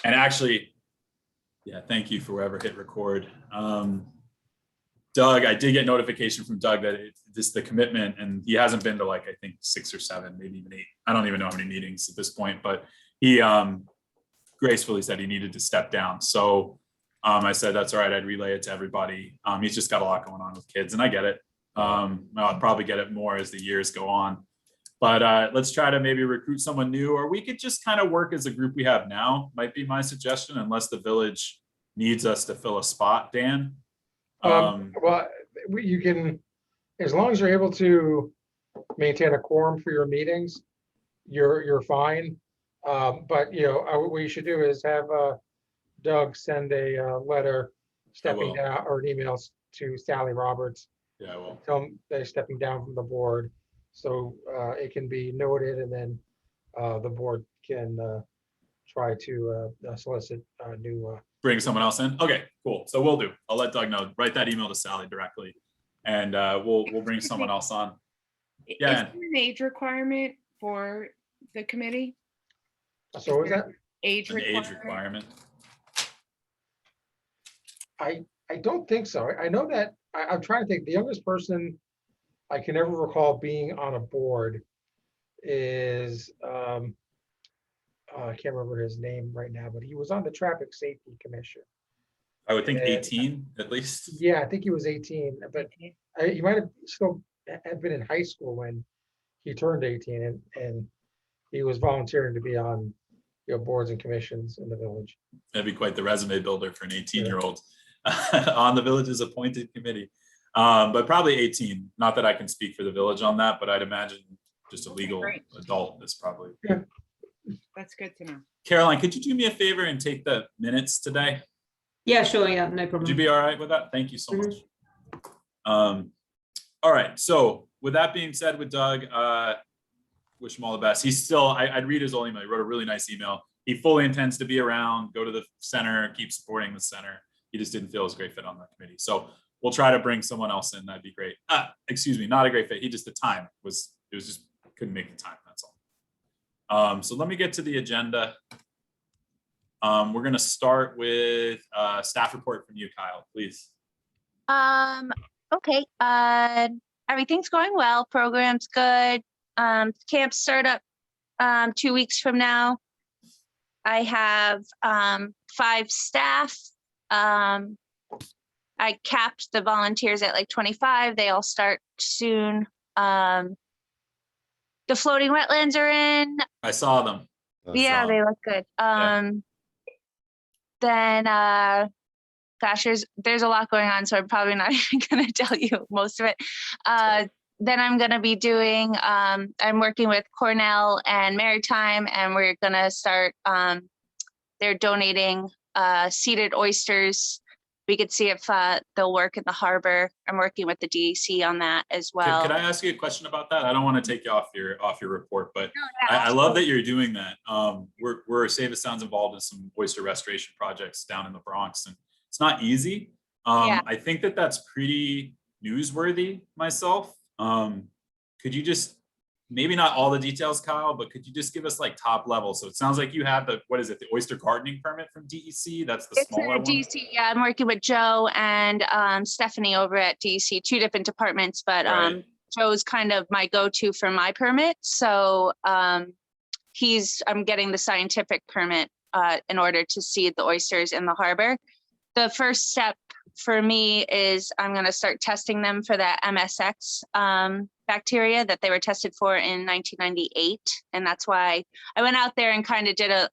And actually, yeah, thank you for whoever hit record. Doug, I did get notification from Doug that this the commitment, and he hasn't been to like, I think 6 or 7, maybe even 8. I don't even know how many meetings at this point, but he gracefully said he needed to step down. So I said, that's all right. I'd relay it to everybody. He's just got a lot going on with kids, and I get it. I'll probably get it more as the years go on. But let's try to maybe recruit someone new, or we could just kind of work as a group we have now, might be my suggestion, unless the village needs us to fill a spot, Dan. Well, you can, as long as you're able to maintain a quorum for your meetings, you're fine. But what you should do is have Doug send a letter stepping down, or an email to Sally Roberts. Yeah, I will. Tell them they're stepping down from the board, so it can be noted, and then the board can try to solicit a new. Bring someone else in. Okay, cool. So we'll do. I'll let Doug know. Write that email to Sally directly, and we'll bring someone else on. Yeah. Is there an age requirement for the committee? So what was that? Age An requirement? age requirement. I don't think so. I know that I'm trying to think. The youngest person I can ever recall being on a board is I can't remember his name right now, but he was on the Traffic Safety Commission. I would think 18 at least. Yeah, I think he was 18, but he might have still had been in high school when he turned 18, and he was volunteering to be on boards and commissions in the village. That'd be quite the resume builder for an 18-year-old on the village's appointed committee. But probably 18. Not that I can speak for the village on that, but I'd imagine just a legal adult is probably. Yeah. That's good to know. Caroline, could you do me a favor and take the minutes today? Yeah, sure. Yeah, no problem. Would you be all right with that? Thank you so much. All right. So with that being said, with Doug, wish him all the best. He's still, I'd read his old email. He wrote a really nice email. He fully intends to be around, go to the center, keep supporting the center. He just didn't feel as great fit on that committee. So we'll try to bring someone else in. That'd be great. Excuse me, not a great fit. He just, the time was, it was just, couldn't make the time. That's all. So let me get to the agenda. We're going to start with staff report from you, Kyle, please. Okay. Everything's going well. Program's good. Camp start up 2 weeks from now. I have 5 staff. I capped the volunteers at like 25. They all start soon. The floating wetlands are in. I saw them. Yeah, they look good. Then gosh, there's a lot going on, so I'm probably not even gonna tell you most of it. Then I'm gonna be doing, I'm working with Cornell and Maritime, and we're gonna start, they're donating seeded oysters. We could see if they'll work in the harbor. I'm working with the DEC on that as well. Could I ask you a question about that? I don't want to take you off your report, but No, yeah, I love that you're doing that. We're Save It Sounds involved in some oyster restoration projects down in the Bronx, and it's not easy. Yeah. I think that's pretty newsworthy myself. Could you just, maybe not all the details, Kyle, but could you just give us like top level? So it sounds like you have the, what is it, the oyster gardening permit from DEC? That's the smaller one? DEC, yeah, I'm working with Joe and Stephanie over at DEC, 2 different departments, but Right. Joe's kind of my go-to for my permit. So I'm getting the scientific permit in order to seed the oysters in the harbor. The first step for me is I'm going to start testing them for that MSX bacteria that they were tested for in 1998. And that's why I went out there and kind of did a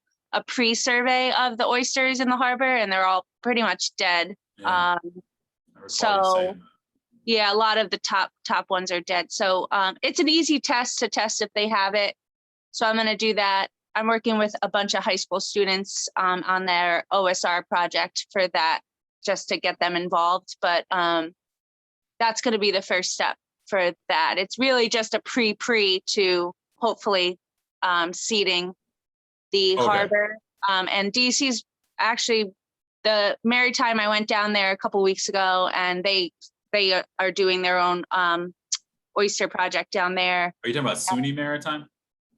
pre-survey of the oysters in the harbor, and they're all pretty much dead. Yeah, I recall you saying that. Yeah, a lot of the top ones are dead. So it's an easy test to test if they have it. So I'm going to do that. I'm working with a bunch of high school students on their OSR project for that, just to get them involved. But that's going to be the first step for that. It's really just a pre to hopefully seeding the harbor. And DC's actually, the Maritime, I went down there a couple weeks ago, and they are doing their own oyster project down there. Are you talking about SUNY Maritime?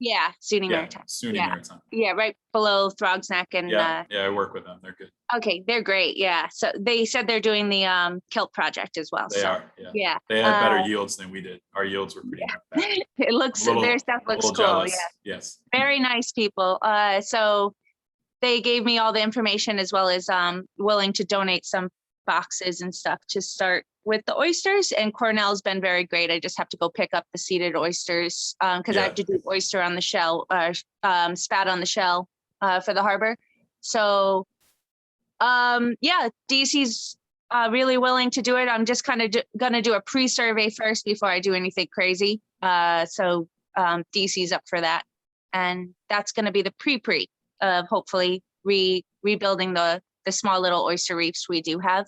Yeah, SUNY Yeah, Maritime. SUNY Yeah. Maritime. Yeah, right below Throgs Neck and, Yeah, yeah, I work with them. They're good. okay, they're great. Yeah. So they said they're doing the kelp project as well. They So are, yeah. yeah. They had better yields than we did. Our yields were pretty bad. It looks, I'm a little- their stuff a looks little cool. jealous. Yeah. Yes. Very nice people. So they gave me all the information as well as willing to donate some boxes and stuff to start with the oysters. And Cornell's been very great. I just have to go pick up the seeded oysters because I Yeah. have to do oyster on the shell, spat on the shell for the harbor. So yeah, DC's really willing to do it. I'm just kind of gonna do a pre-survey first before I do anything crazy. So DC's up for that. And that's gonna be the pre-pre of hopefully rebuilding the small little oyster reefs we do have.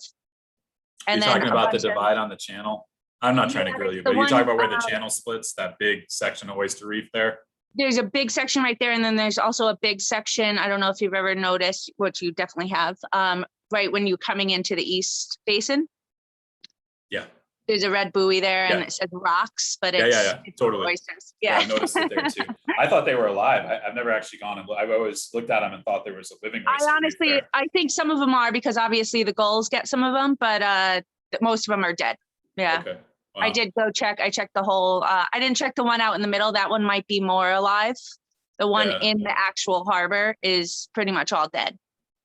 You're And then talking a about the bunch of- divide on the channel? I'm not trying to Yeah, grill it's you, the but you talking one, about where the channel splits, that big section of oyster reef there? there's a big section right there, and then there's also a big section. I don't know if you've ever noticed, which you definitely have, right when you're coming into the East Basin. Yeah. There's a red buoy there, and Yeah. it says rocks, but Yeah, it's, yeah, yeah, it's totally. oysters. Yeah, Yeah. I noticed it there too. I thought they were alive. I've never actually gone and I've always looked at them and thought there was a living I oyster reef honestly, there. I think some of them are because obviously the gulls get some of them, but most of them are dead. Yeah. Okay. I Wow. did go check. I checked the whole, I didn't check the one out in the middle. That one might be more alive. The one Yeah. in the actual harbor is pretty much all dead.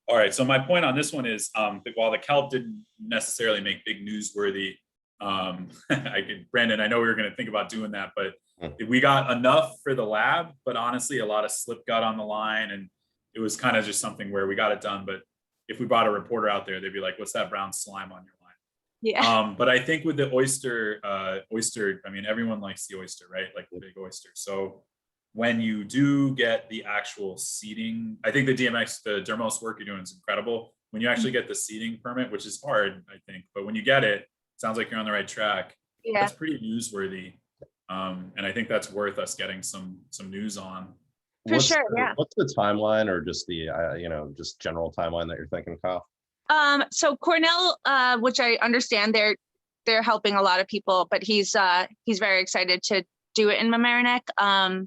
All right. So my point on this one is, while the kelp didn't necessarily make big newsworthy, Brandon, I know we were going to think about doing that, but we got enough for the lab. But honestly, a lot of slip got on the line, and it was kind of just something where we got it done. But if we brought a reporter out there, they'd be like, "What's that brown slime on your line?" Yeah. But I think with the oyster, I mean, everyone likes the oyster, right? Like the big oyster. So when you do get the actual seeding, I think the Dermos work you're doing is incredible. When you actually get the seeding permit, which is hard, I think, but when you get it, sounds like you're on the right track. Yeah. That's pretty newsworthy. And I think that's worth us getting some news on. For sure, yeah. What's the timeline, or just the just general timeline that you're thinking, Kyle? So Cornell, which I understand they're helping a lot of people, but he's very excited to do it in Mamaroneck.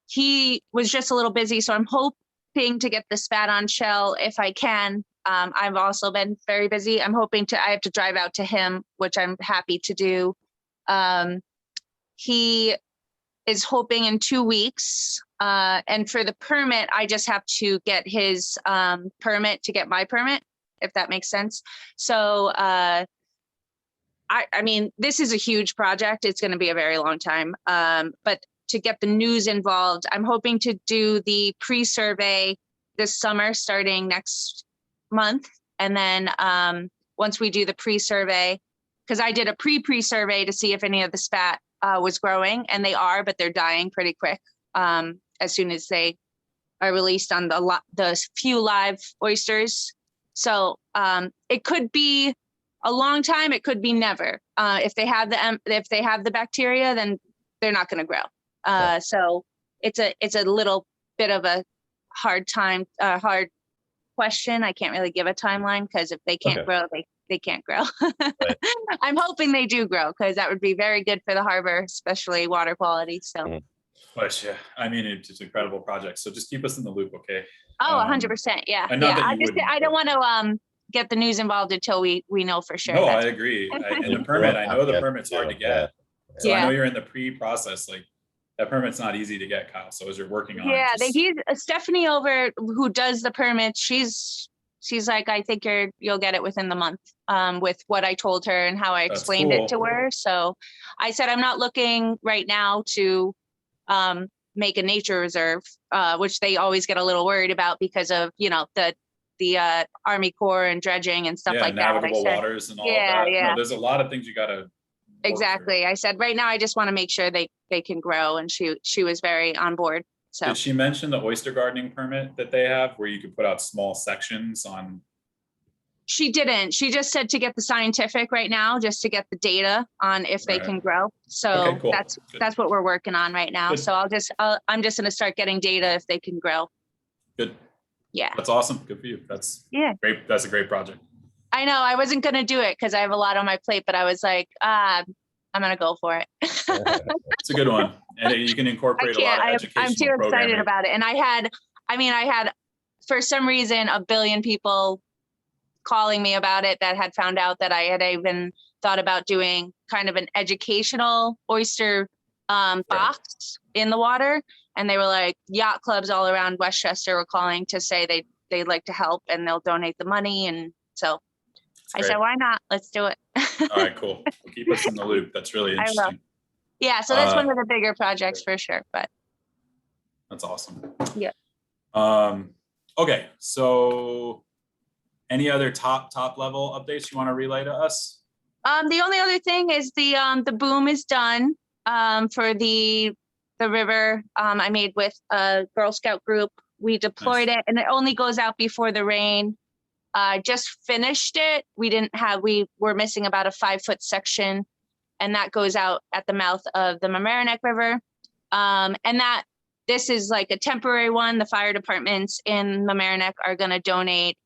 He was just a little busy, so I'm hoping to get the spat on shell if I can. I've also been very busy. I have to drive out to him, which I'm happy to do. He is hoping in 2 weeks. And for the permit, I just have to get his permit to get my permit, if that makes sense. So I mean, this is a huge project. It's going to be a very long time. But to get the news involved, I'm hoping to do the pre-survey this summer, starting next month. And then once we do the pre-survey, because I did a pre-survey to see if any of the spat was growing, and they are, but they're dying pretty quick as soon as they are released on the few live oysters. So it could be a long time. It could be never. If they have the bacteria, then they're not going to grow. So it's a little bit of a hard question. I can't really give a timeline because if they can't grow, they can't grow. Right. I'm hoping they do grow because that would be very good for the harbor, especially water quality. So. But yeah, I mean, it's an incredible project. So just keep us in the loop, okay? Oh, 100%. Yeah. and not Yeah. that you wouldn't, I don't want to get the news involved until we know for sure. No, I That's- agree. And the permit, I know the permit's hard to get. So I know you're in the pre-process, like that permit's not easy to get, Kyle. So as you're working on it. Yeah, just- he's Stephanie over who does the permits. She's like, I think you'll get it within the month with what I told her and how I That's explained it to cool. her. So I said, I'm not looking right now to make a nature reserve, which they always get a little worried about because of, the Army Corps and dredging and stuff Yeah, like that. I navigable said, waters and all Yeah, of that. yeah. No, there's a lot of things you gotta. work through. exactly. I said, right now, I just want to make sure they can grow. And she was very on board. So Did she mention the oyster gardening permit that they have where you could put out small sections on? she didn't. She just said to get the scientific right now, just to get the data on if they Right. can grow. So Okay, cool. that's Good. what we're working on right now. Good. So I'm just going to start getting data if they can grow. Good. Yeah. That's awesome. Good for you. That's Yeah. great. That's a great project. I know I wasn't going to do it because I have a lot on my plate, but I was like, I'm going to go for it. It's a good one. And you can I incorporate a lot can't, of I'm educational too excited programming. about it. And I had, for some reason, a billion people calling me about it that had found out that I had even thought about doing kind of an educational oyster box in the water. And they were like, yacht clubs all around Westchester were calling to say they'd like to help and they'll donate the money. And so It's I great. said, why not? Let's do it. All right, cool. Well, keep us in the loop. That's really I will. interesting. Yeah, so that's one Uh, of the bigger projects for sure, but That's awesome. Yeah. Okay, so any other top level updates you want to relay to us? the only other thing is the boom is done for the river. I made with a Girl Scout group. We deployed it and it only goes out before the rain. Just finished it. We were missing about a 5-foot section, and that goes out at the mouth of the Mamaroneck River. And this is like a temporary one. The fire departments in Mamaroneck are going to donate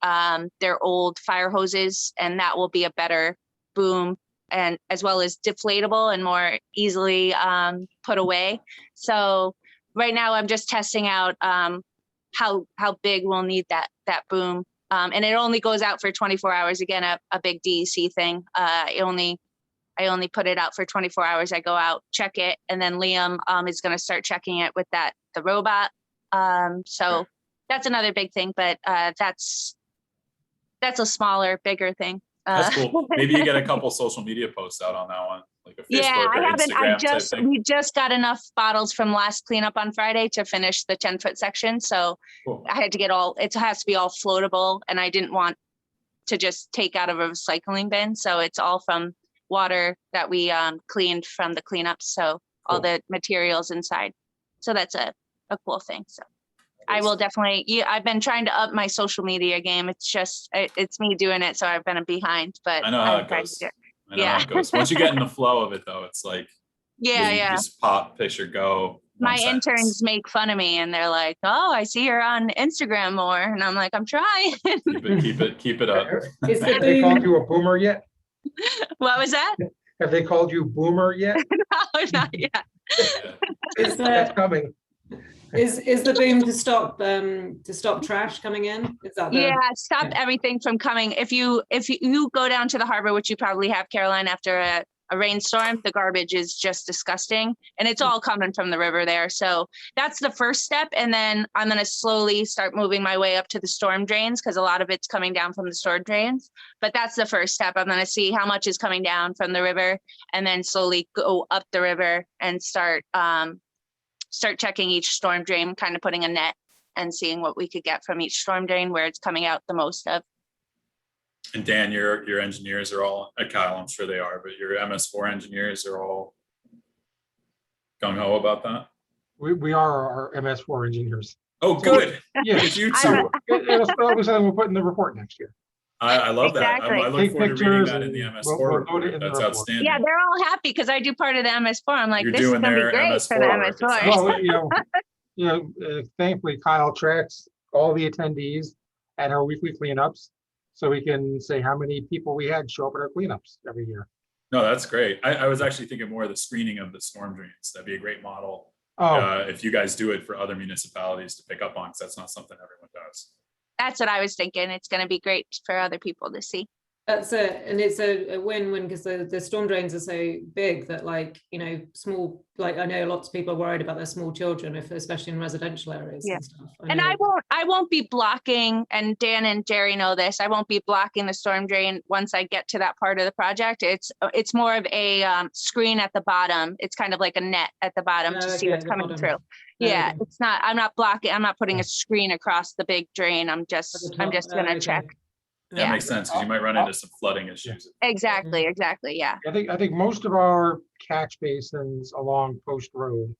their old fire hoses, and that will be a better boom, and as well as deflatable and more easily put away. So right now I'm just testing out how big we'll need that boom. And it only goes out for 24 hours. Again, a big DEC thing. I only put it out for 24 hours. I go out, check it, and then Liam is going to start checking it with the robot. So that's another big thing, but that's a smaller, bigger thing. That's cool. Maybe you get a couple social media posts out on that one, like a Facebook Yeah, or I Instagram type thing. we just got enough bottles from last cleanup on Friday to finish the 10-foot section. So Cool. I had to get it has to be all floatable, and I didn't want to just take out of a recycling bin. So it's all from water that we cleaned from the cleanup. So all Cool. the materials inside. So that's a cool thing. So I will definitely, I've been trying to up my social media game. It's just, it's me doing it. So I've been behind, but I know how I'm it trying goes. to do it. I know how it goes. Once you get in the flow of it, though, it's like Yeah, you yeah. just pop, picture, go. My one sentence. interns make fun of me and they're like, "Oh, I see you're on Instagram more." And I'm like, "I'm trying." Keep it up. Is the Have they called boom, you a boomer yet? What was that? Have they called you boomer yet? No, not yet. is That's the coming. is the boom to stop trash coming in? Is that the Yeah, stop yeah. everything from coming. If you go down to the harbor, which you probably have, Caroline, after a rainstorm, the garbage is just disgusting, and it's all coming from the river there. So that's the first step, and then I'm going to slowly start moving my way up to the storm drains, because a lot of it's coming down from the storm drains. But that's the first step. I'm going to see how much is coming down from the river, and then slowly go up the river and start checking each storm drain, kind of putting a net and seeing what we could get from each storm drain, where it's coming out the most of. And Dan, your engineers are all, Kyle, I'm sure they are, but your MS4 engineers are all gung ho about that. We are our MS4 engineers. Oh, good. Yeah. It's you I'm two. It'll be something we'll put in the report next year. I love that. Exactly. I look Take forward to reading pictures that in the and MS4 we'll load it report. in the That's report. outstanding. Yeah, they're all happy because I do part of the MS4. I'm like, You're this is doing gonna be their great for the MS4 work, it MS4. sounds Well, thankfully Kyle tracks all the attendees at our weekly cleanups, so we can say how many people we had show up at our cleanups every year. No, that's great. I was actually thinking more of the screening of the storm drains. That'd be a great model. Oh, If you guys do it for other municipalities to pick up on, because that's not something everyone does. That's what I was thinking. It's gonna be great for other people to see. That's it, and it's a win-win, because the storm drains are so big that, like, you know, small, like, I know lots of people are worried about their small children, especially in residential areas Yeah. and stuff. And know- I won't be blocking, and Dan and Jerry know this, I won't be blocking the storm drain once I get to that part of the project. It's more of a screen at the bottom. It's kind of like a net at the bottom to see Okay, what's the coming bottom. through. Yeah, Okay. it's not, I'm not blocking, I'm not putting a screen across the big drain. I'm just top. gonna Okay. check. That Yeah. makes sense, because you might run into some flooding issues. Exactly, yeah. I think most of our catch basins along Post Road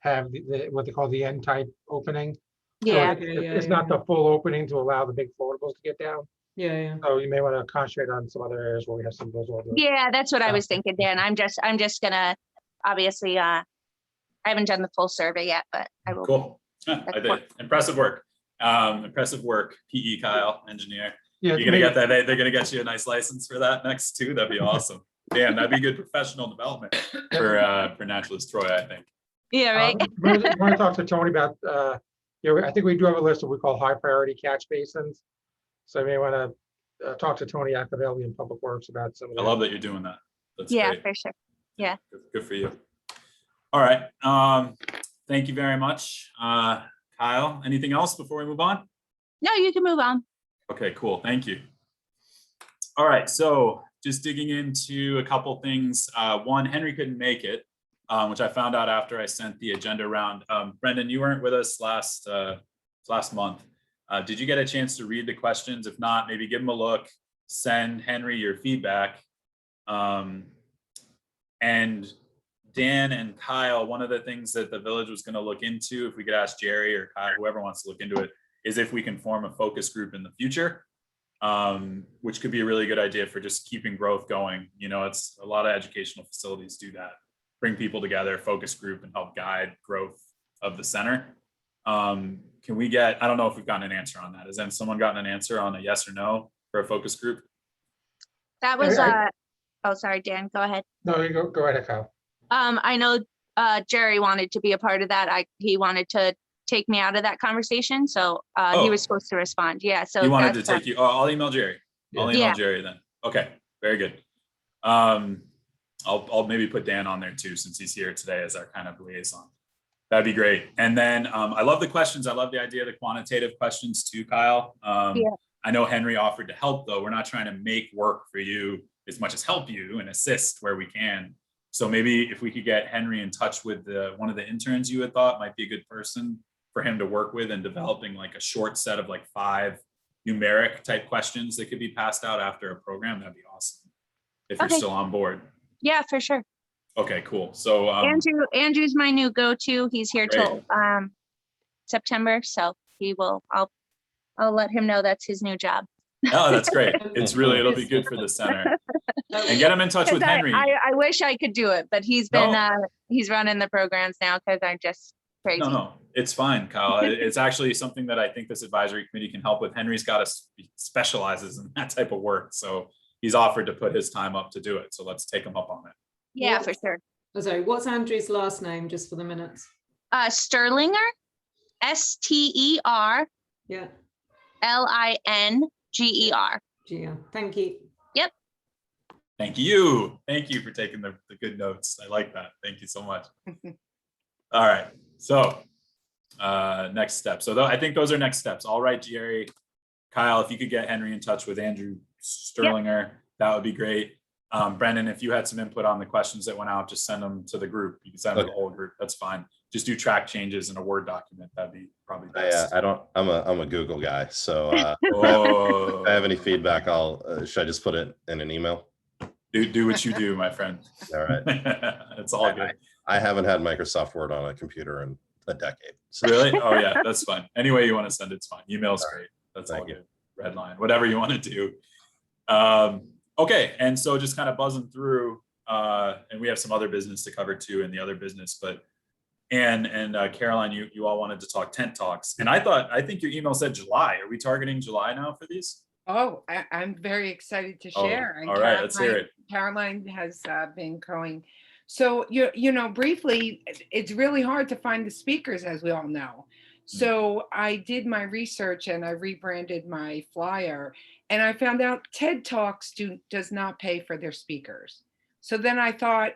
have what they call the N-type opening. So Yeah, It's not the full opening to allow the big floatables to get down. Yeah. So you may want to concentrate on some other areas where we have some of those. older- yeah, that's what I was Okay. thinking, Dan. I'm just gonna, obviously, I haven't done the full survey yet, but I will. Cool. Yeah, I That's did. Impressive work. Impressive work, PE Kyle, engineer. Yeah, You're gonna get that. They're gonna get you a nice license for that next too. That'd be awesome. Dan, that'd be good professional development for Naturalist Troy, I think. Yeah, right. You want to talk to Tony about, I think we do have a list of what we call high priority catch basins. So you may want to talk to Tony Accavelli in Public Works about some of I that. love that you're doing that. That's Yeah, great. for sure. Yeah. Good for you. All right. Thank you very much. Kyle, anything else before we move on? No, you can move on. Okay, cool. Thank you. All right. So just digging into a couple things. One, Henry couldn't make it, which I found out after I sent the agenda around. Brendan, you weren't with us last month. Did you get a chance to read the questions? If not, maybe give them a look, send Henry your feedback. And Dan and Kyle, one of the things that the village was going to look into, if we could ask Jerry or Kyle, whoever wants to look into it, is if we can form a focus group in the future, which could be a really good idea for just keeping growth going. You know, it's a lot of educational facilities do that, bring people together, focus group, and help guide growth of the center. Can we get, I don't know if we've gotten an answer on that. Has then someone gotten an answer on a yes or no for a focus group? That was, I- oh, sorry, Dan, go ahead. No, you go ahead, Kyle. I know Jerry wanted to be a part of that. He wanted to take me out of that conversation. So he was supposed to respond. Yeah. So He wanted to that's take you, oh, I'll email Jerry. I'll email Yeah. Jerry then. Okay, very good. I'll maybe put Dan on there too, since he's here today as our kind of liaison. That'd be great. And then I love the questions. I love the idea of the quantitative questions too, Kyle. Yeah. I know Henry offered to help though. We're not trying to make work for you as much as help you and assist where we can. So maybe if we could get Henry in touch with one of the interns you had thought might be a good person for him to work with in developing like a short set of like 5 numeric type questions that could be passed out after a program, that'd be awesome. If you're Okay. still on board. Yeah, for sure. Okay, cool. So Andrew's my new go-to. He's here Great. till September. So I'll let him know that's his new job. oh, that's great. It'll be good for the center. And get him in touch with 'Cause Henry. I wish I could do it, but he's been he's running the programs now because I'm just crazy. No, it's fine, Kyle. It's actually something that I think this advisory committee can help with. Henry's specializes in that type of work. So he's offered to put his time up to do it. So let's take him up on it. Yeah, What- for sure. Oh, sorry, what's Andrew's last name, just for the minutes? Sterlinger, STERLINGER. Yeah, Gia, thank you. Thank you. Thank you for taking the good notes. I like that. Thank you so much. All right. So next step. So I think those are next steps. All right, Jerry. Kyle, if you could get Henry in touch with Andrew Sterlinger, that would be great. Brendan, if you had some input on the questions that went out, just send them to the group. You can send them to the whole group. That's fine. Just do track changes in a Word document. That'd be probably best. I'm a Google guy, so Oh, if I have any feedback, should I just put it in an email? do what you do, my friend. All right. It's all good. I haven't had Microsoft Word on a computer in a decade. So. Really? Oh yeah, that's fine. Any way you want to send it's fine. Email's great. That's all Thank you. good. Red line, whatever you want to do. Okay, and so just kind of buzzing through, and we have some other business to cover too in the other business, but Anne and Caroline, you all wanted to talk tent talks. And I think your email said July. Are we targeting July now for these? Oh, I'm very excited to Oh, share. And all right, let's hear it. Caroline has been going. So you know, briefly, it's really hard to find the speakers, as we all know. So I did my research and I rebranded my flyer, and I found out TED Talks does not pay for their speakers. So then I thought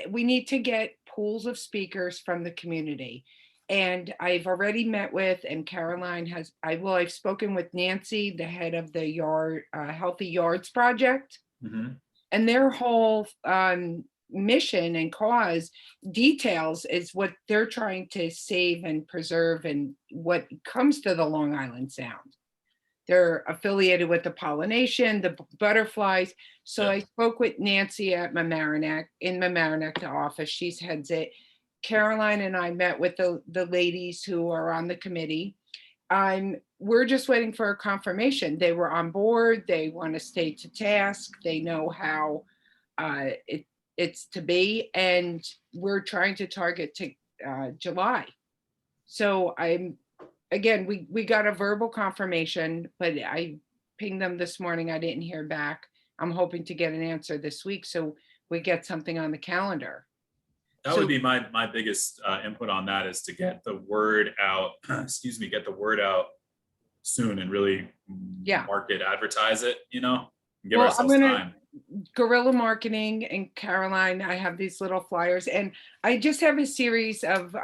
we need to get pools of speakers from the community. And I've already met with, and Caroline has, I've spoken with Nancy, the head of the Healthy Yards Project, Mhm. and their whole mission and cause details is what they're trying to save and preserve and what comes to the Long Island Sound. They're affiliated with the pollination, the butterflies. So Yeah. I spoke with Nancy at Mamaroneck, in Mamaroneck, the office. She heads it. Caroline and I met with the ladies who are on the committee. We're just waiting for a confirmation. They were on board. They want to stay to task. They know how it's to be, and we're trying to target to July. So again, we got a verbal confirmation, but I pinged them this morning. I didn't hear back. I'm hoping to get an answer this week, so we get something on the calendar. That So- would be my biggest input on that, is to get the word out, excuse me, get the word out soon and really Yeah. market, advertise it, you know, and give Well, ourselves I'm gonna- time. Guerrilla Marketing and Caroline, I have these little flyers, and I just have a series of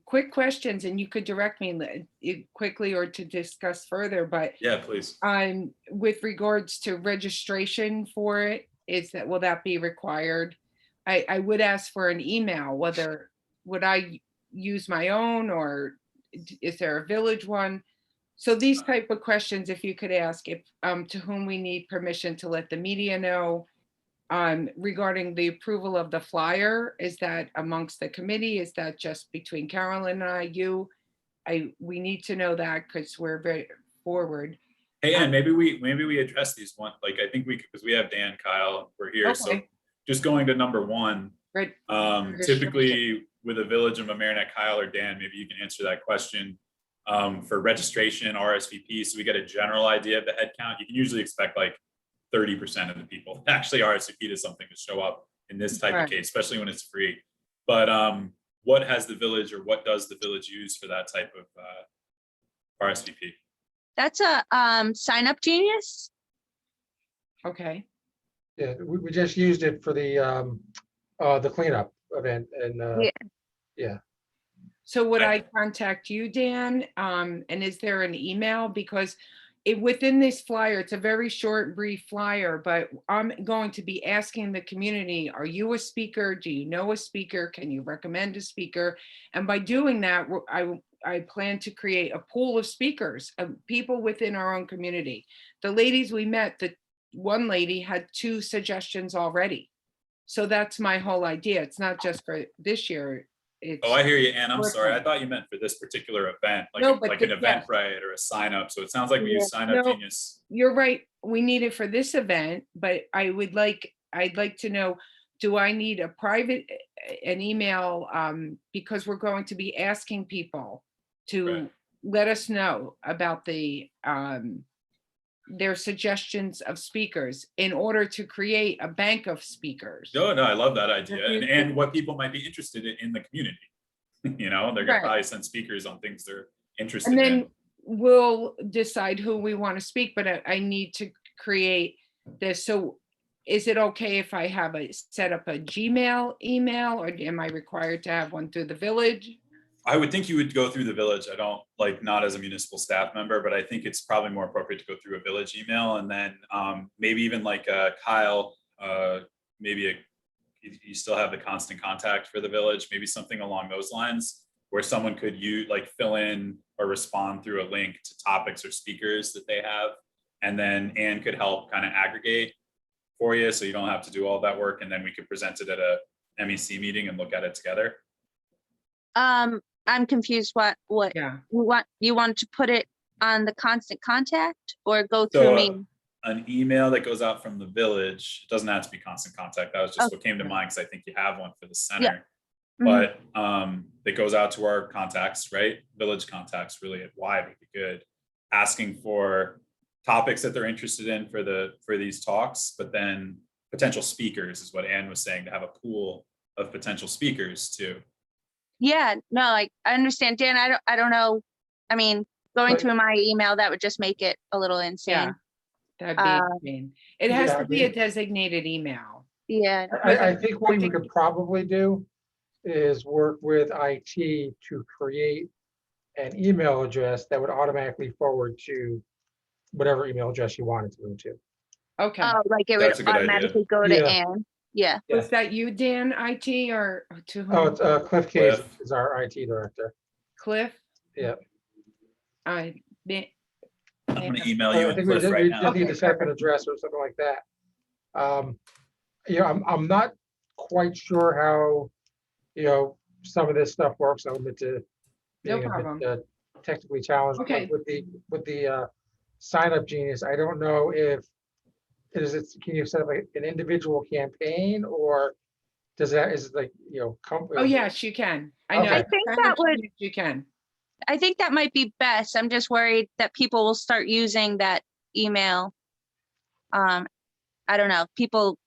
quick questions, and you could direct me quickly or to discuss further, but Yeah, please. with regards to registration for it, will that be required? I would ask for an email, would I use my own, or is there a village one? So these type of questions, if you could ask, if to whom we need permission to let the media know regarding the approval of the flyer, is that amongst the committee? Is that just between Carolyn and you? We need to know that because we're very forward. Hey, and maybe we address these one, like, I think because we have Dan, Kyle, we're here, so Okay. just going to number one. Right. Typically with a Village of Mamaroneck, Kyle or Dan, maybe you can answer that question. For registration, RSVP, so we get a general idea of the head count. You can usually expect like 30% of the people actually RSVP to something to show up in this type Right. of case, especially when it's free. But what has the village, or what does the village use for that type of RSVP? That's a Sign Up Genius. Okay. Yeah, we just used it for the cleanup event, and Yeah. So would I Okay. contact you, Dan? And is there an email? Because within this flyer, it's a very short, brief flyer, but I'm going to be asking the community, are you a speaker? Do you know a speaker? Can you recommend a speaker? And by doing that, I plan to create a pool of speakers, of people within our own community. The ladies we met, the one lady had 2 suggestions already. So that's my whole idea. It's not just for this year. It's Oh, I hear you, Ann. I'm Worth sorry. it. I thought you meant for this particular event, like, No, but like an the- Eventbrite yes. or a sign up. So it sounds like we use Sign Up No. Genius. You're right. We need it for this event, but I'd like to know, do I need a private, an email? Because we're going to be asking people to Right. let us know about their suggestions of speakers in order to create a bank of speakers. No, I love that idea, Refuse and what people might be interested in the community. You know, they're gonna Right. probably send speakers on things they're interested And in. then we'll decide who we want to speak, but I need to create this. So is it okay if I have set up a Gmail email, or am I required to have one through the village? I would think you would go through the village. I don't, like, not as a municipal staff member, but I think it's probably more appropriate to go through a village email, and then maybe even like Kyle, maybe you still have the constant contact for the village, maybe something along those lines, where someone could fill in or respond through a link to topics or speakers that they have. And then Ann could help kind of aggregate for you, so you don't have to do all that work. And then we could present it at a MEC meeting and look at it together. I'm confused. What Yeah. you want to put it on the constant contact or go So, through me? An email that goes out from the village, it doesn't have to be constant contact. That was just Okay. what came to mind, because I think you have one for the center. Mhm. But it goes out to our contacts, right? Village contacts, really at wide would be good. Asking for topics that they're interested in for these talks, but then potential speakers is what Ann was saying, to have a pool of potential speakers too. Yeah, no, like I understand, Dan. I don't know. I mean, going But- through my email, that would just make it a little Yeah. insane. That'd be insane. It has Yeah, to I be a mean- designated email. Yeah. I think what we could probably do is work with IT to create an email address that would automatically forward to whatever email address you wanted to go to. Okay. Oh, like it That's a would good idea. automatically go to Yeah. Ann. Yeah. Was that you, Dan, IT, or to Oh, whom? it's Cliff Case Cliff. is our IT director. Cliff? Yeah. I, I'm gonna email you I and think we Cliff just right we now. just need to set up an address or something like that. I'm not quite sure how, some of this stuff works. I'm admit to No being a problem. bit technically challenged. but Okay. With the Sign Up Genius, I don't know if, can you set up an individual campaign, or is it like, oh, yes, you can. I know. Okay. I think that would, You can. I think that might be best. I'm just worried that people will start using that email. I I don't know, people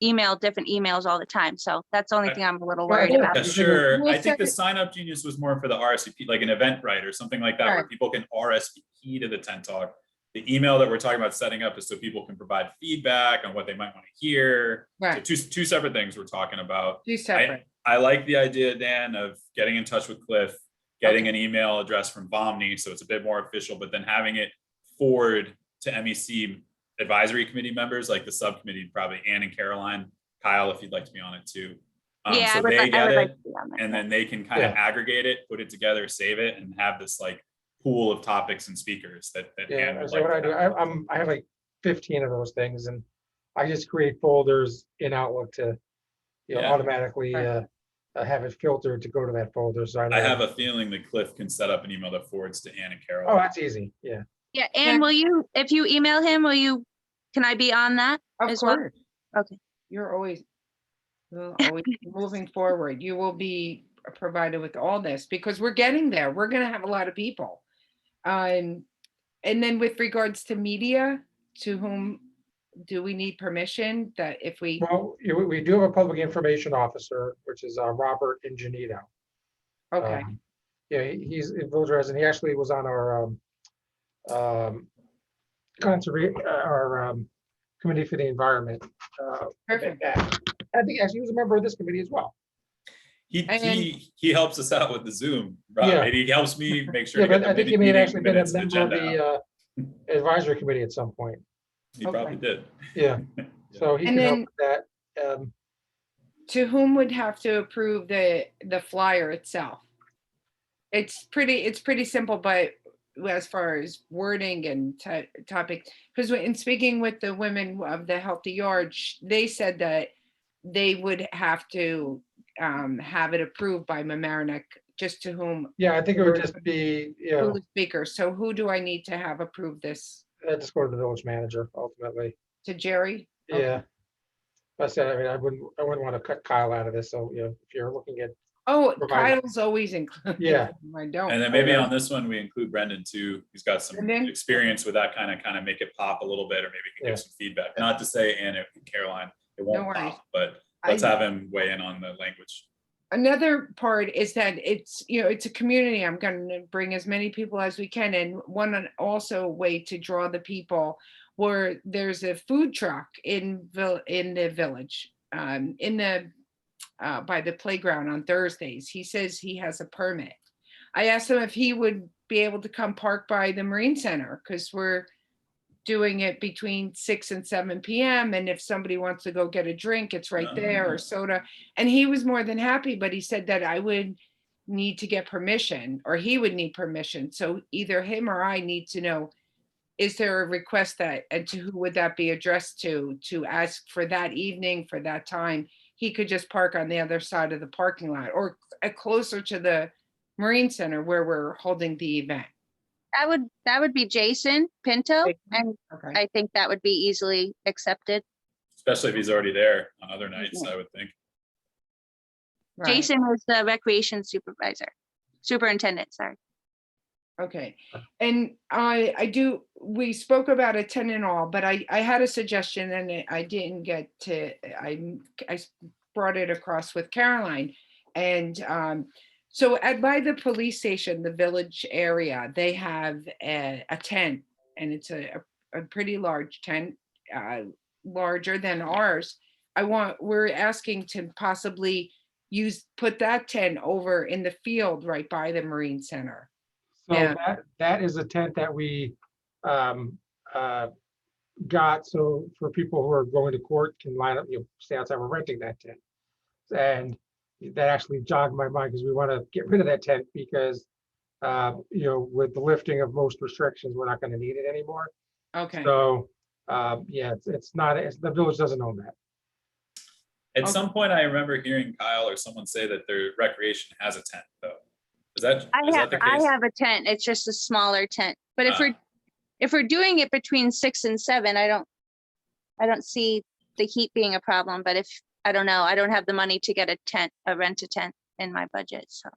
email different emails all the time. So that's the only thing I'm a little Well, I worried think about. Yeah, sure. We'll I think the set it- sign up genius was more for the RSVP, like an Eventbrite or something like that, where Right. people can RSVP to the tent talk. The email that we're talking about setting up is so people can provide feedback on what they might want to hear. So Right. two separate things we're talking about. Two separate. I like the idea, Dan, of getting in touch with Cliff, getting an email address from Bomni, so it's a bit more official, but then having it forward to MEC advisory committee members, like the subcommittee, probably Ann and Caroline, Kyle, if you'd like to be on it too. Yeah, So I would, they I get would like it, to be on that. and then they can kind of Yeah. aggregate it, put it together, save it, and have this like pool of topics and speakers that Ann Yeah, would so what I like do, to have. I have like 15 of those things, and I just create folders in Outlook to, Yeah. automatically Right. have it filtered to go to that folder, so I know. I have a feeling that Cliff can set up an email that forwards to Ann and Oh, Caroline. that's easy, yeah. Yeah, and will you, if you email him, can I be on that? Of as well? course. Okay. You're always moving forward. You will be provided with all this because we're getting there. We're gonna have a lot of people. And then with regards to media, to whom do we need permission that if we, Well, we do have a public information officer, which is Robert Ingenito. okay, Yeah, he's a village resident. He actually was on our committee for the environment. perfect. I think actually he was a member of this committee as well. He helps us out with the Zoom, Rob. Yeah. Maybe he helps me make sure. Yeah, to get but the I think he may have meeting actually been a minutes and member of agenda out. the advisory committee at some point. He probably did. Yeah, so he And can help then- with that. To whom would have to approve the flyer itself? It's pretty simple, but as far as wording and topic, because in speaking with the women of the Healthy Yard, they said that they would have to have it approved by Mamaroneck, just to whom, Yeah, I think it would just be, who the speaker. So who do I need to have approve this? just go to the village manager ultimately. To Jerry? Okay. Yeah. I said, I mean, I wouldn't want to cut Kyle out of this, so, if you're looking at, Oh, Provide- Kyle's always included. Yeah. I don't. And then maybe on this one, we include Brendan too. He's got some Brendan? experience with that kind of make it pop a little bit, or maybe he can Yeah. give some feedback. Not to say Ann and Caroline, it No won't worries. pop, but let's I- have him weigh in on the language. Another part is that it's, it's a community. I'm going to bring as many people as we can. And one also way to draw the people where there's a food truck in the village, by the playground on Thursdays. He says he has a permit. I asked him if he would be able to come park by the Marine Center because we're doing it between 6 and 7 p.m. And if somebody wants to go get a drink, it's right there, or soda. And he was more than happy, but he said that I would need to get permission, or he would need permission. So either him or I need to know, is there a request that, and to who would that be addressed to ask for that evening, for that time? He could just park on the other side of the parking lot or closer to the Marine Center where we're holding the event. That would be Jason Pinto, Jason? and Okay. I think that would be easily accepted. Especially if he's already there on other nights, I would think. Right. Jason is the recreation superintendent, sorry. Okay, and we spoke about a 10 and all, but I had a suggestion and I didn't get to, I brought it across with Caroline. And so by the police station, the village area, they have a tent, and it's a pretty large tent, larger than ours. We're asking to possibly put that tent over in the field right by the Marine Center. so Yeah. that is a tent that we got, so for people who are going to court can line up, stay outside, we're renting that tent. And that actually jogged my mind because we want to get rid of that tent because, with the lifting of most restrictions, we're not going to need it anymore. Okay. So, yeah, the village doesn't own that. At some point, I remember hearing Kyle or someone say that their recreation has a tent, though. Is that the I case? have a tent. It's just a smaller tent. But if we're doing it between 6 and 7, I don't see the heat being a problem. But I don't know, I don't have the money to get rent a tent in my budget. So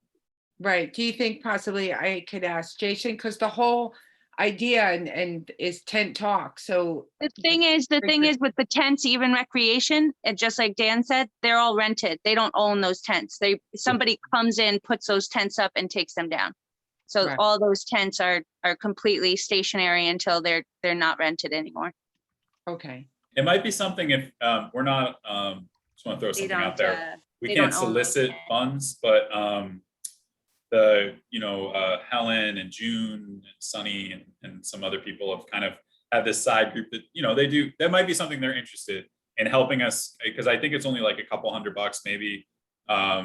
Right. Do you think possibly I could ask Jason, because the whole idea and is tent talk. So The thing is with the tents, even recreation, and just like Dan said, they're all rented. They don't own those tents. Somebody comes in, puts those tents up and takes them down. So Right. all those tents are completely stationary until they're not rented anymore. okay, It might be something if we're not, just want to throw They something out don't, there. We they can't don't own those solicit tents. funds, but Helen and June and Sunny and some other people have kind of had this side group that, they do, that might be something they're interested in helping us, because I think it's only like a couple $100 maybe,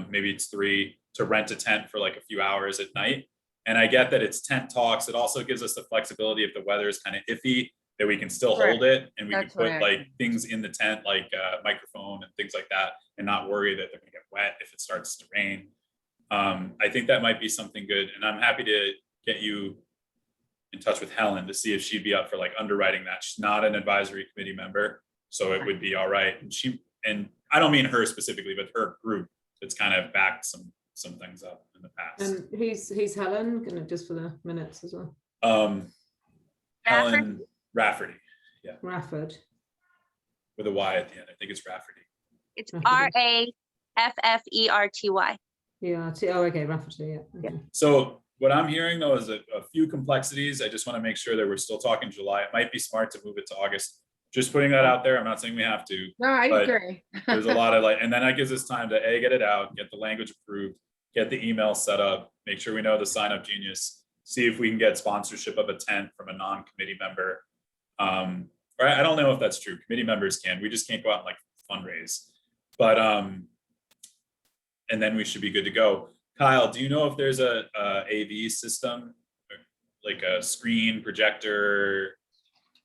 maybe it's $3 to rent a tent for like a few hours at night. And I get that it's tent talks. It also gives us the flexibility if the weather is kind of iffy, that we can still hold it and we can That's what put I like think. things in the tent, like a microphone and things like that, and not worry that they're gonna get wet if it starts to rain. I think that might be something good, and I'm happy to get you in touch with Helen to see if she'd be up for like underwriting that. She's not an advisory committee member, so it would be all right. And I don't mean her specifically, but her group that's kind of backed some things up in the past. And who's Helen? Gonna just for the minutes as well. Helen Rafferty, Rafford. with a Y at the end. I think it's Rafferty. It's Okay. RAFFERTY. Yeah. Oh, okay. Rafferty. Yeah. Okay. So what I'm hearing though is a few complexities. I just want to make sure that we're still talking July. It might be smart to move it to August. Just putting that out there. I'm not saying we have to. no, I But agree. There's a lot of and then that gives us time to get it out, get the language approved, get the email set up, make sure we know the sign up genius, see if we can get sponsorship of a tent from a non-committee member. Or I don't know if that's true. Committee members can. We just can't go out and like fundraise. But and then we should be good to go. Kyle, do you know if there's a AV system, like a screen projector?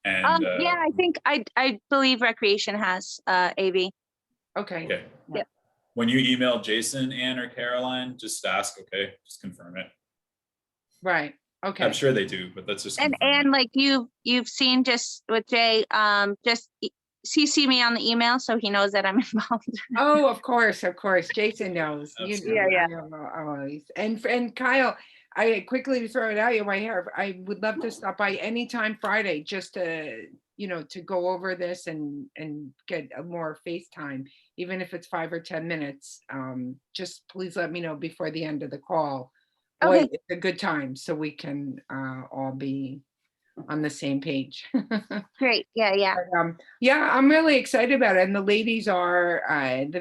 And Yeah, I believe Recreation has AV. Okay, okay. Yeah. When you email Jason, Ann, or Caroline, just ask, okay, just confirm it. right, okay. I'm sure they do, but let's just And confirm it. like you've seen just with Jay, just CC me on the email so he knows that I'm involved. Oh, of course, Jason knows. You Absolutely. know, Yeah, I know always. And Kyle, I quickly throw it out you my hair. I would love to stop by anytime Friday just to, to go over this and get a more FaceTime, even if it's 5 or 10 minutes. Just please let me know before the end of the call. Okay. What is a good time so we can all be on the same page. Great. Yeah. But, yeah, I'm really excited about it. And the ladies are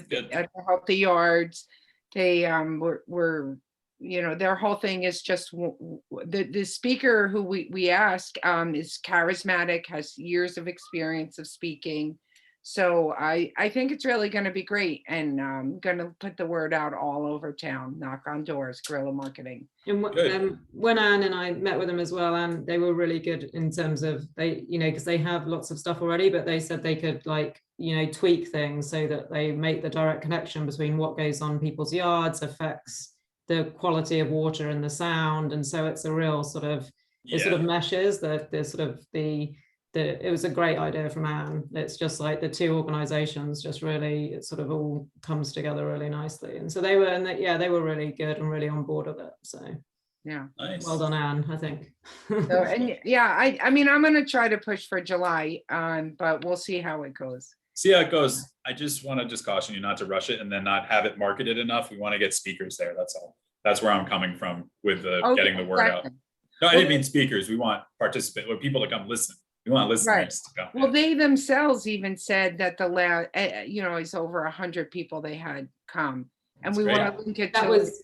Good. at the Healthy Yards. They were their whole thing is just the speaker who we ask is charismatic, has years of experience of speaking. So I think it's really going to be great, and going to put the word out all over town, knock on doors, guerrilla marketing. And Good. when Anne and I met with them as well, and they were really good in terms of because they have lots of stuff already, but they said they could tweak things so that they make the direct connection between what goes on people's yards affects the quality of water and the sound, and so it's a real sort of it sort of meshes it was a great idea from Anne. It's just like the two organizations just really, it sort of all comes together really nicely. And so they were really good and really on board with it. So Yeah. Nice. well done, Anne, I think. So, and yeah, I mean, I'm going to try to push for July, but we'll see how it goes. See how it goes. I just want to caution you not to rush it and then not have it marketed enough. We want to get speakers there. That's all. That's where I'm coming from with getting the word out. Exactly. No, I didn't mean speakers. We want participants or people to come listen. We want listeners to come. Well, they themselves even said that it's over 100 people they had come, and That's we great. want to link it That to. was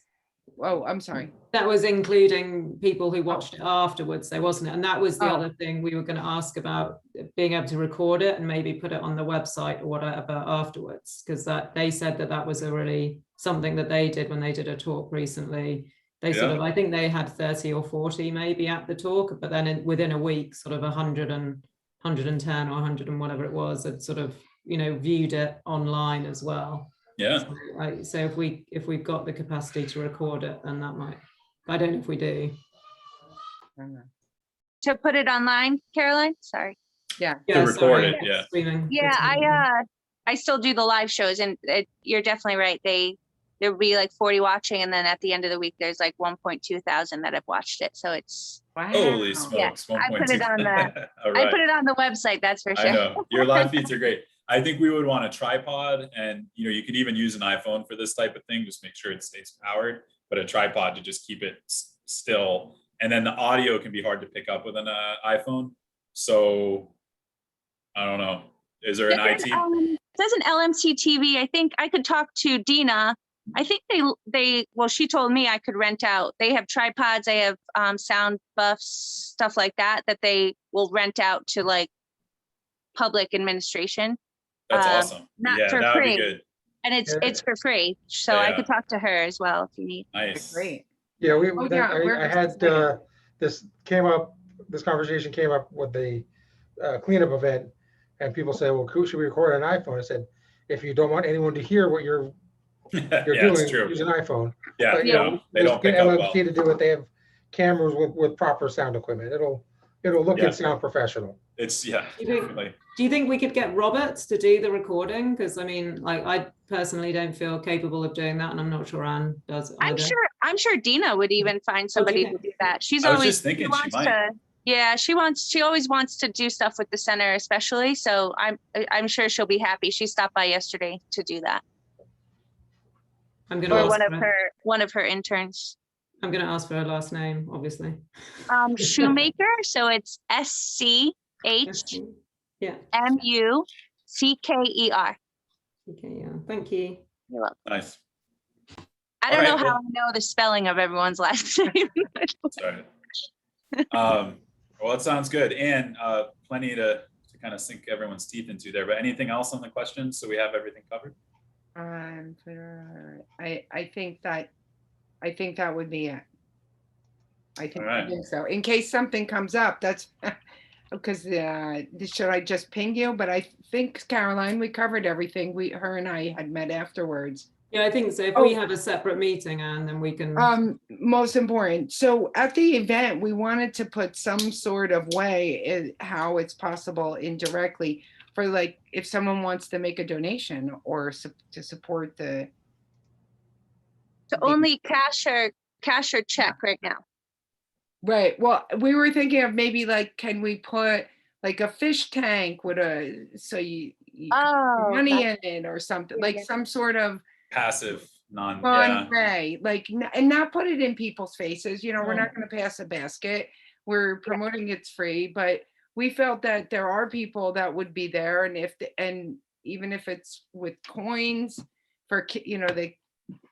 Oh, I'm sorry. That was including people who watched it afterwards, though, wasn't it? And that was the Oh. other thing we were going to ask about, being able to record it and maybe put it on the website or whatever afterwards, because they said that was a really something that they did when they did a talk recently. They sort of, I think they had 30 or 40 maybe at the talk, but then within a week, sort of 100 and 110 or 100 and whatever it was, had sort of, viewed it online as well. Yeah. So if we've got the capacity to record it, then that might, I don't know if we do. To put it online, Caroline? Sorry. Yeah. To record it, Streaming. Yeah, I still do the live shows, and you're definitely right. They there'll be like 40 watching, and then at the end of the week, there's like 1.2 thousand that have watched it. So it's, Holy Wow. smokes, I put 1.2. it on the- All I put right. it on the website, that's for I sure. know your live feeds are great. I think we would want a tripod, and you could even use an iPhone for this type of thing. Just make sure it stays powered, but a tripod to just keep it still. And then the audio can be hard to pick up with an iPhone. So I don't know. Is there an IT? There's an LMC TV. I think I could talk to Dina. I think well, she told me I could rent out. They have tripods, they have sound buffs, stuff like that they will rent out to like public administration. That's awesome. not Yeah, for that would be free. good. And Yeah. it's for free. So I could talk to her as well if you need. Nice. Great. Yeah, Oh, yeah, we're I had, excited. this conversation came up with the cleanup event, and people say, well, should we record on an iPhone? I said, if you don't want anyone to hear what you're Yeah, it's doing, true. use an iPhone. Yeah, But, no, they just don't get pick up well. LMC to do it. They have cameras with proper sound equipment. It'll look Yeah. and sound professional. It's yeah. You think- Definitely. Do you think we could get Robert to do the recording? Because I mean, like, I personally don't feel capable of doing that, and I'm not sure Anne does either. I'm sure Dina would even find somebody to think? do that. She's I was always just thinking she wants might. to. Yeah, she always wants to do stuff with the center, especially. So I'm sure she'll be happy. She stopped by yesterday to do that. I'm gonna Or ask one of her interns. I'm gonna ask for her last name, obviously. Shoemaker. So it's SCHMUCKER. Yeah. Okay, yeah. Thank you. You're welcome. Nice. I don't All know right, how well- I know the spelling of everyone's last name. Sorry. Well, it sounds good, and plenty to kind of sink everyone's teeth into there. But anything else on the questions? So we have everything covered. I think that would be it. I Alright. think so. In case something comes up, that's because should I just ping you? But I think, Caroline, we covered everything. Her and I had met afterwards. Yeah, I think so. If we have a separate meeting, Anne, then we can. Most important. So at the event, we wanted to put some sort of way how it's possible indirectly for, like, if someone wants to make a donation or to support the. So only cash or check right now. Right. Well, we were thinking of maybe, like, can we put like a fish tank with so you can put money in it or something, like some sort of Passive, fun yeah. way, like, and not put it in people's faces. We're not going to pass a basket. We're promoting it's free, but we felt that there are people that would be there, and even if it's with coins for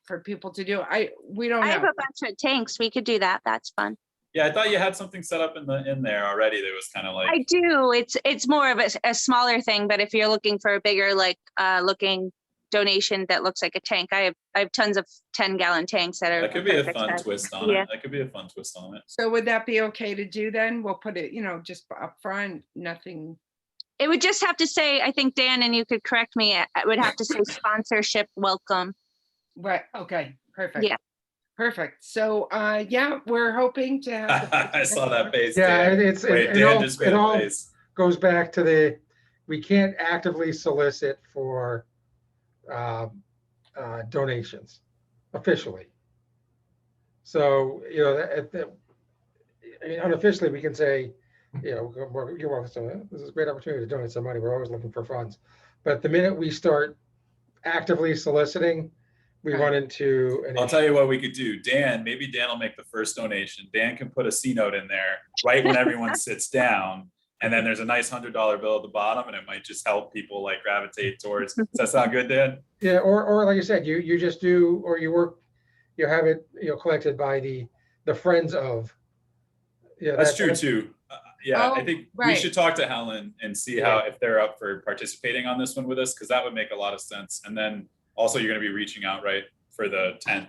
for people to do. We don't I have know. a bunch of tanks. We could do that. That's fun. Yeah, I thought you had something set up in there already. That was kind of like. I do. It's more of a smaller thing, but if you're looking for a bigger, like looking donation that looks like a tank, I have tons of 10-gallon tanks that are. That could be a perfect fun size. twist on Yeah. it. That could be a fun twist on it. So would that be okay to do then? We'll put it, just up front, nothing. It would just have to say, I think, Dan, and you could correct me, it would have to say sponsorship welcome. Right. Okay. Perfect. Yeah. Perfect. So, yeah, we're hoping to have. I saw that face. Yeah, Dan. Wait, Dan just made a all face. goes back to we can't actively solicit for donations officially. So, unofficially, we can say, you're welcome. This is a great opportunity to donate some money. We're always looking for funds. But the minute we start actively soliciting, we run into an I'll issue. tell you what we could do. Maybe Dan will make the first donation. Dan can put a C note in there right when everyone sits down. And then there's a nice $100 bill at the bottom, and it might just help people like gravitate towards. Does that sound good, Dan? Yeah, or like you said, you just do, or you have it, collected by the friends of. Yeah, That's true too. Yeah, I Oh, think we right. should talk to Helen and see if they're up for participating on this one with us, because that would make a lot of sense. And then also you're going to be reaching out, right, for the tent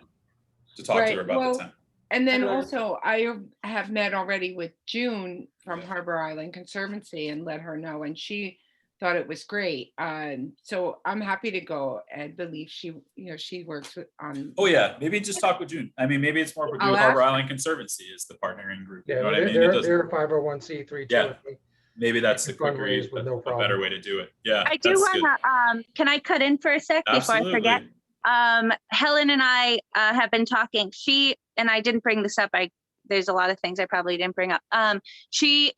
to talk to her about the tent. And then Hello. also, I have met already with June from Harbor Island Conservancy and let her know, and she thought it was great. So I'm happy to go. I believe she works on. Oh yeah, maybe just talk with June. I mean, maybe it's more to do I'll with Harbor ask Island Conservancy is the partnering group. You Yeah, know what I mean? It they're doesn't- a 501c3. Yeah. Maybe that's the Fundraise quicker, with no a problem. better way to do it. Yeah, I do that's good. want to, can I cut in for a sec before I forget? Absolutely. Helen and I have been talking. She, and I didn't bring this up. There's a lot of things I probably didn't bring up. She's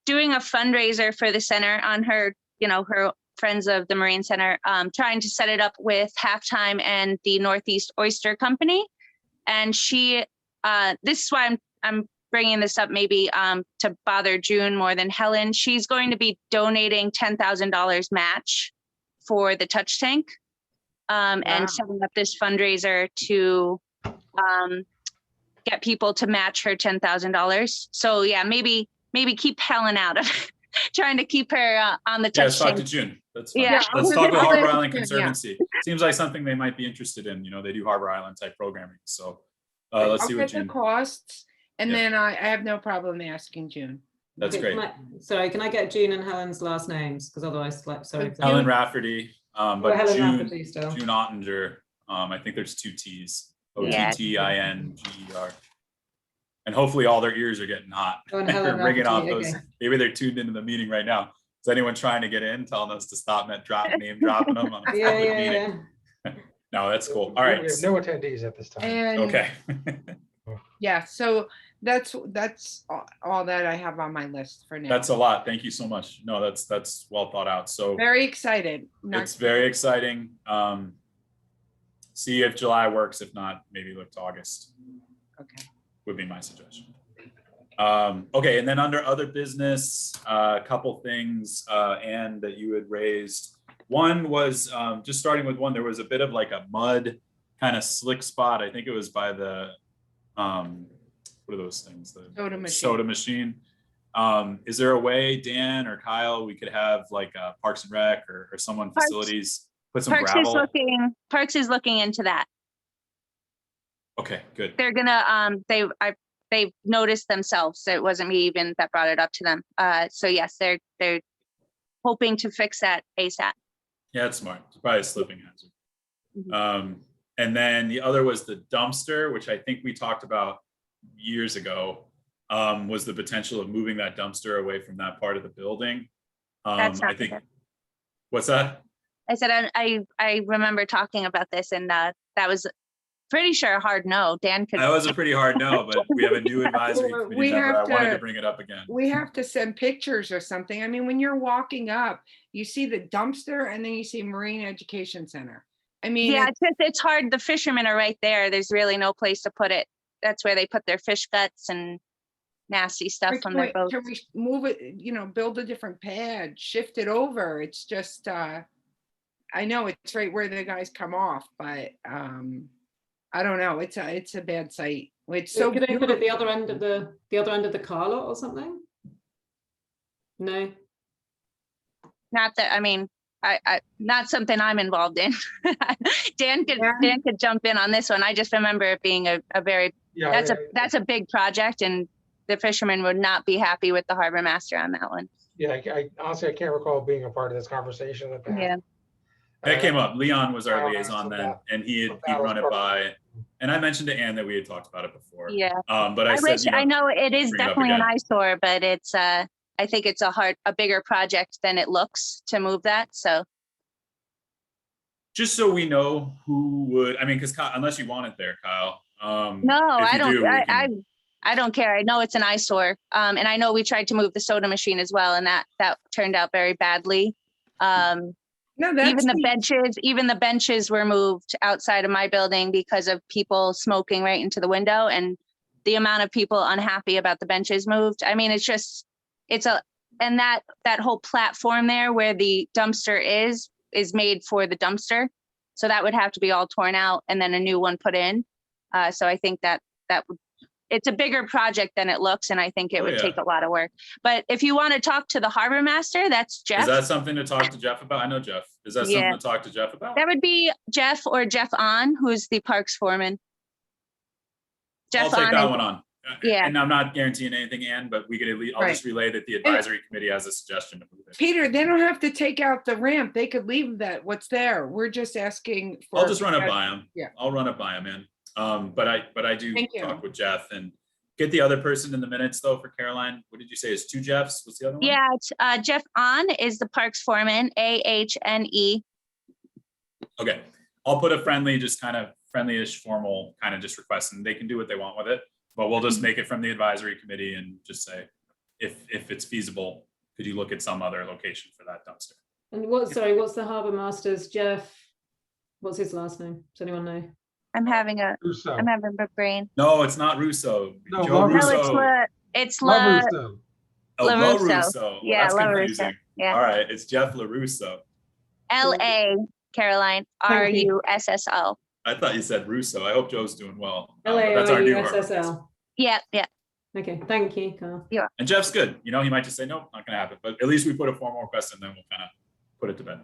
doing a fundraiser for the center on her, her Friends of the Marine Center, trying to set it up with Halftime and the Northeast Oyster Company. And she, this is why I'm bringing this up, maybe to bother June more than Helen. She's going to be donating $10,000 match for the touch tank, Wow. and setting up this fundraiser to get people to match her $10,000. So yeah, maybe keep Helen out of trying to keep her on the Yeah, let's touch talk to tank. June. That's fine. Yeah. Let's talk with I'll Harbor let Island June, yeah. Conservancy. Seems like something they might be interested in. They do Harbor Island type programming. So let's see I'll what get the June. costs, and Yeah. then I have no problem asking June. That's Okay, great. Sorry, can I get June and Helen's last names? Because otherwise, sorry. So Helen Rafferty, but Helen June Rafferty still. June Ottinger. I think there's 2 T's. Yeah. OTTINGER. And hopefully all their ears are getting hot. Oh, and They're Helen ringing off Rafferty, those. okay. Maybe they're tuned into the meeting right now. Is anyone trying to get in, telling us to stop name dropping them on a Yeah, public yeah, meeting? yeah. No, that's cool. All We right. have no attendees at this time. And Okay. yeah, so that's all that I have on my list for now. That's a lot. Thank you so much. No, that's well thought out. So Very excited. Not- it's very exciting. See if July works. If not, maybe look to August Okay. would be my suggestion. Okay, and then under other business, a couple things, Anne, that you had raised. One was just starting with one, there was a bit of like a mud kind of slick spot. I think it was by the, what are those things? The Soda machine. soda machine. Is there a way, Dan or Kyle, we could have like Parks and Rec or someone Parks- facilities, put some Parks gravel? is looking into that. Okay, good. They're gonna, they've noticed themselves. So it wasn't me even that brought it up to them. So yes, they're hoping to fix that ASAP. Yeah, it's smart. It's probably a slipping hazard. Mhm. And then the other was the dumpster, which I think we talked about years ago, was the potential of moving that dumpster away from that part of the building. That's I not think, good. what's that? I said, I remember talking about this, and that was pretty sure a hard no. Dan could. That was a pretty hard no, but we have a new advisory Well, committee we member. I have wanted to to- bring it up again. We have to send pictures or something. I mean, when you're walking up, you see the dumpster and then you see Marine Education Center. I mean, Yeah, it's hard. The fishermen are right there. There's really no place to put it. That's where they put their fish guts and nasty stuff from their boats. Can we move it, build a different pad, shift it over? It's just, I know it's right where the guys come off, but I don't know. It's a bad site. It's so Could they put it at beautiful. the other end of the car lot or something? No. Not that, I mean, I not something I'm involved in. Dan Yeah. could jump in on this one. I just remember it being a very, Yeah, that's a big project, and the fishermen would not be happy with the harbor master on that one. yeah. I honestly, I can't recall being a part of this conversation in the past. Yeah. That came up. Leon was our Oh, liaison so then, that- and he'd that was run it perfect. by. And I mentioned to Anne that we had talked about it before. Yeah. But I I said, wish, I know it is bring it up definitely an again. eyesore, but it's, I think it's a bigger project than it looks to move that. So, just so we know who would, I mean, because unless you want it there, Kyle. no, if I you don't, do, we can- I don't care. I know it's an eyesore. And I know we tried to move the soda machine as well, and that turned out very badly. No, that's Even the benches were moved outside of my building because of people smoking right into the window, and the amount of people unhappy about the benches moved. I mean, and that whole platform there where the dumpster is made for the dumpster. So that would have to be all torn out and then a new one put in. So I think that it's a bigger project than it looks, and I think it Oh, would yeah. take a lot of work. But if you want to talk to the harbor master, that's Jeff. Is that something to talk to Jeff about? I know Jeff. Is that Yeah. something to talk to Jeff about? That would be Jeff or Jeff On, who's the parks foreman. I'll Jeff take On that and- one on. Yeah. And I'm not guaranteeing anything, Ann, but we could at least, I'll just relay that the advisory committee has a suggestion to move it. Peter, they don't have to take out the ramp. They could leave what's there. We're just asking for. I'll just run it by him. Yeah. I'll run it by him, man. But I do Thank you. talk with Jeff and get the other person in the minutes though for Caroline. What did you say? Is 2 Jeffs? What's the other one? Yeah, it's, Jeff On is the parks foreman, AHNE. Okay, I'll put a friendly, just kind of friendly-ish, formal kind of just request, and they can do what they want with it. But we'll just make it from the advisory committee and just say, if it's feasible, could you look at some other location for that dumpster? And what's the Harbour Masters, Jeff? What's his last name? Does anyone know? I'm having a Russo. a brain. No, it's not Russo. No, Joe La No, Russo. it's La La, Russo. Oh, La La Russo. Russo. Well, Yeah, that's La Russo. confusing. Yeah. All right, it's Jeff LaRusso. L-A, Caroline, Thank you. R-U-S-S-O. I thought you said Russo. I hope Joe's doing well. But that's our new Harvard. LARUSSL. Yeah, yeah. Okay, thank you, Carl. And Jeff's good. You know, he might just say, nope, not gonna happen. But at least we put a formal request and then we'll kind of put it to bed.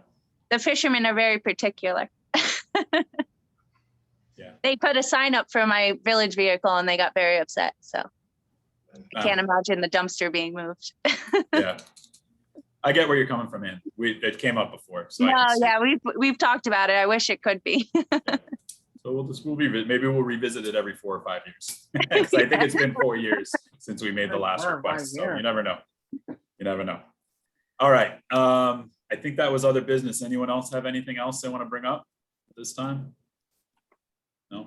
The fishermen are very particular. Yeah. They put a sign up for my village vehicle and they got very upset. So I can't imagine the dumpster being moved. Yeah. I get where you're coming from, man. It came up before. So I No, can see. yeah, we've talked about it. I wish it could be. So maybe we'll revisit it every 4 or 5 years. 'Cause I think it's been 4 years since we made the last 4 or 5 request. So years. you never know. You never know. All right. I think that was other business. Anyone else have anything else they want to bring up at this time? No.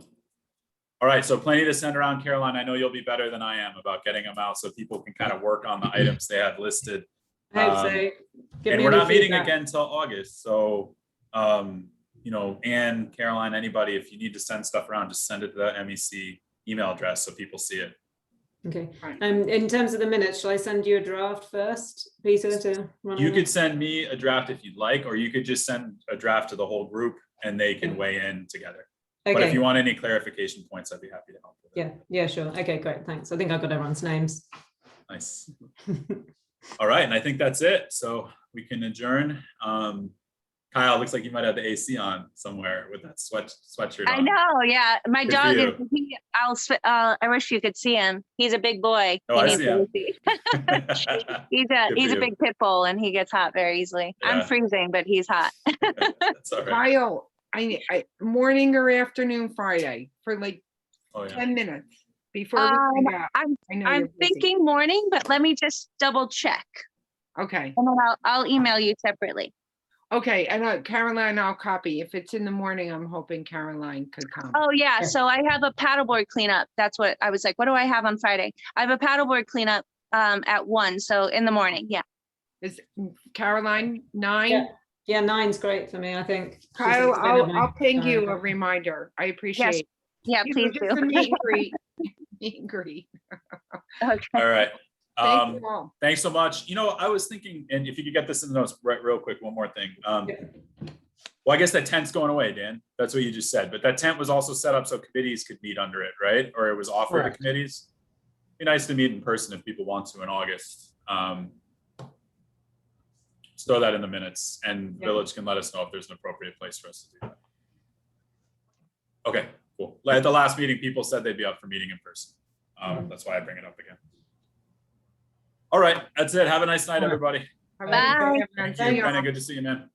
All right. So plenty to send around, Caroline. I know you'll be better than I am about getting them out so people can kind of work on the items they have listed. I hope so. Give And me we're any not meeting feedback. again until August, so, you know, Anne, Caroline, anybody, if you need to send stuff around, just send it to the MEC email address so people see it. Okay. Right. In terms of the minutes, shall I send you a draft first, Peter, to run? You over? could send me a draft if you'd like, or you could just send a draft to the whole group and they can weigh in together. But if Okay. you want any clarification points, I'd be happy to help with it. Yeah, sure. Okay, great. Thanks. I think I've got everyone's names. Nice. All right, and I think that's it. So we can adjourn. Kyle, looks like you might have the AC on somewhere with that sweatshirt on. I know, yeah. My Good for dog you. is, I wish you could see him. He's a big boy. Oh, He I needs see him. AC. He's Good a for you. big pit bull and he gets hot very easily. Yeah. I'm freezing, but he's hot. That's all right. Kyle, I morning or afternoon Friday for like Oh, yeah. 10 minutes before we hang out. I'm I know I'm you're busy. thinking morning, but let me just double check. Okay, And then I'll email you separately. okay, and Caroline, I'll copy. If it's in the morning, I'm hoping Caroline could come. Oh, yeah. Sure. So I have a paddleboard cleanup. That's what I was like, what do I have on Friday? I have a paddleboard cleanup at 1. So in the morning. Yeah. Is Caroline 9? Yeah. Yeah, 9's great for me, I think. Just Kyle, need to get on my I'll ping you a diary. reminder. I appreciate. Yeah, You know, please just a do. meet and greet. Meet and greet. Okay. All right. Thank you all. Thanks so much. You know, I was thinking, and if you could get this in the notes real quick, one more thing. Well, I guess that tent's going away, Dan. That's what you just said. But that tent was also set up so committees could meet under it, right? Or it was offered to Correct. committees. Be nice to meet in person if people want to in August. Just throw that in the minutes, and Yeah. Village can let us know if there's an appropriate place for us to do that. Okay, cool. At the last meeting, people said they'd be up for meeting in person. That's why I bring it up again. All right, that's it. Have a nice night, All right. everybody. Have a good day, Bye. everyone. Thank See you. you all. Brennan, good to see you, man.